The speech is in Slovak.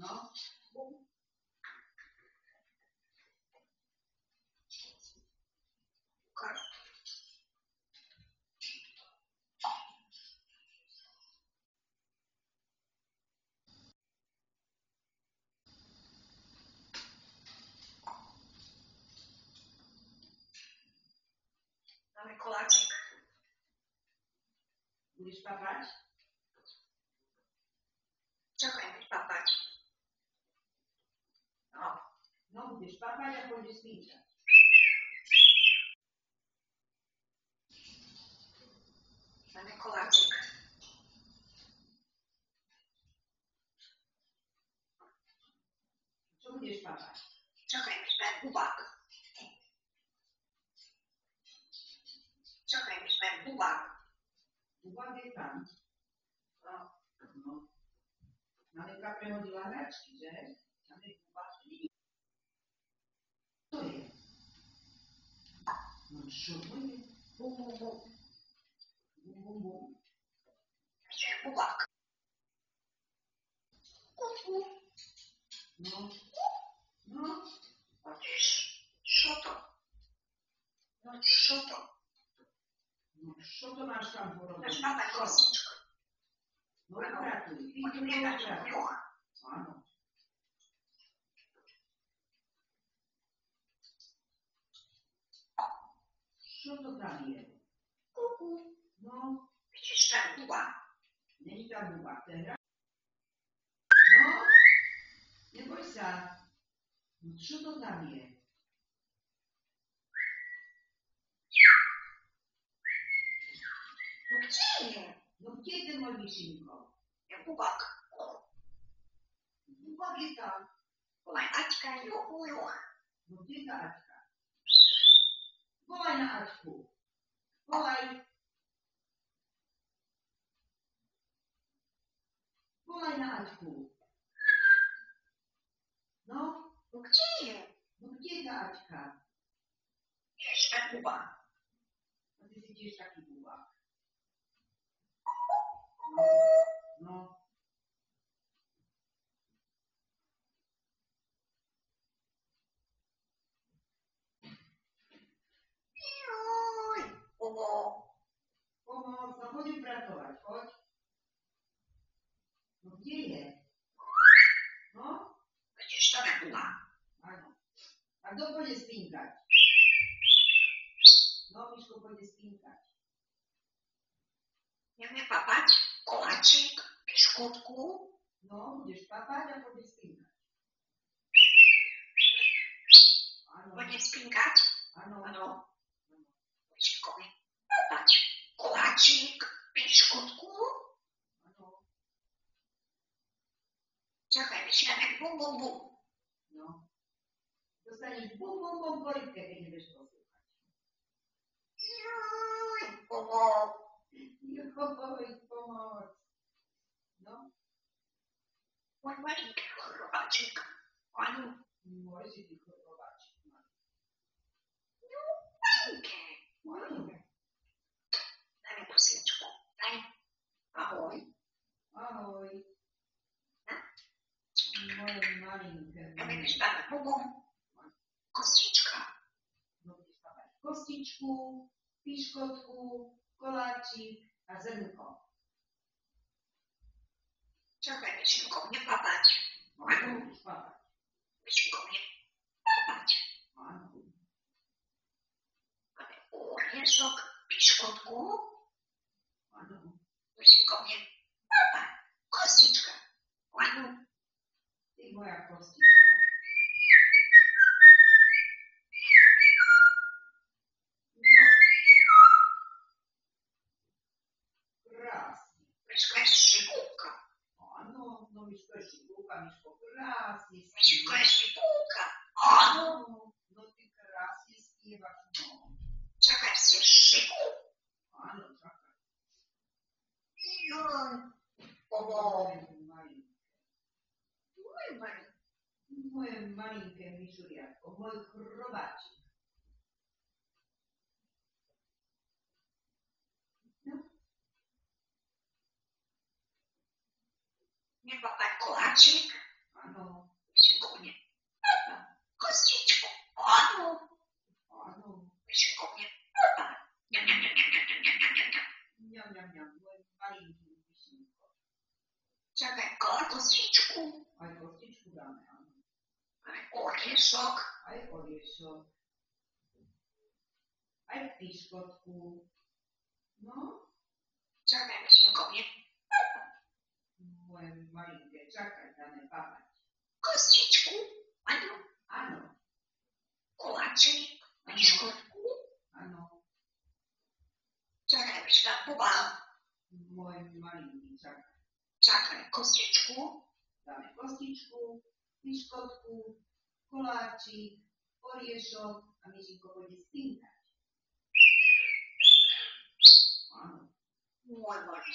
No. Máme koláčik. Budeš papať? Čakaj, buď papať. No, budeš papať a pôjdeš spínčať. Máme koláčik. Čo budeš papať? Čakaj, myšme bubák. Čakaj, myšme bubák. Bubák je tam. No. Malinka prehodila hračky, že? Tam je bubák. To je. No čo to je? Bum, bum, bum. Bum, bum, bum. Myšme bubák. No. No. Chodíš. Čo to? No čo to? No čo to máš tam porobiť? Máš papať kostičku. No upratuj. Ty to Poďme dať neupratuj. juha. Áno. Čo to tam je? Kuku. No, Vidíš tam bubák. není tam bubák, to je hra. No, neboj sa. No čo to tam je? No kde je? No kde je ten môj myšinko? Je bubák. Bubák je tam. Volaj Aťka, juhu, juha. No kde je tá Aťka? Volaj na Aťku. Volaj. Volaj na Aťku. No, No kde je? no kde je tá Aťka? Ešte bubák. A ty si tiež taký bubák. No. Juj. Pomoc, no poď upratovať, poď. No kde je? No, Vidíš tam je bubák. áno. A kto pôjde spínkať? No, Miško pôjde spínkať. Ideme papať koláčik, biškotku. No, budeš papať a pôjdeš spínkať. Áno, Poďme spinkať. áno. Áno. Biškovi. Papať koláčik, biškotku. Áno. Čakaj, myšlíme bum, bum, bum. No. Dostaneš bum, bum, bum po rybke, keď nebudeš poslúchať. Juj. Bum. Joj, pomoc. No, Môj malinký chrobáčik. Áno. môj si ty chorobáčik. Malinké. Malinké. Daj mi pusiečku. Daj. Ahoj. Ahoj. Moje malinké. Ja budeš papať bum, bum. Kostička. No, budeš papať kostičku, piškotku, koláčik a zrnko. Čakaj, myšinko, mne papať. No, budeš papať. Myšinko, mne papať. Áno. Máme oriešok, piškotku. Áno. Myšinko, mne papať. Kostička. Áno. Ty moja kostička. No. Krásne. Myško je šipulka. Áno, no Miško je šipulka, Miško krásne Myško je spievaš. šipulka. Áno. No ty krásne spievaš, no. Čakaj, si šipulka. Áno, čakaj. Juj. Moje malinké. Môj malý. Moje malinké myšuriatko, môj chrobáčik. No, Mne papať koláčik. áno. Ale kostičku. Aj kostičku dáme, áno. Aj oriešok. Aj oriešok. Aj piškotku. No, Čakaj, myšľko, nie? moje malinké, čakaj, dáme babať. Kostičku. Áno. Áno, Koláčik. Piškotku. áno, Čakaj, myšľko, vám. môj malinký, čakaj. Čakaj, kostičku. Dáme kostičku, piškotku, koláčik, oriešok a myšinko pôjde stinkať. Áno. Môj malý.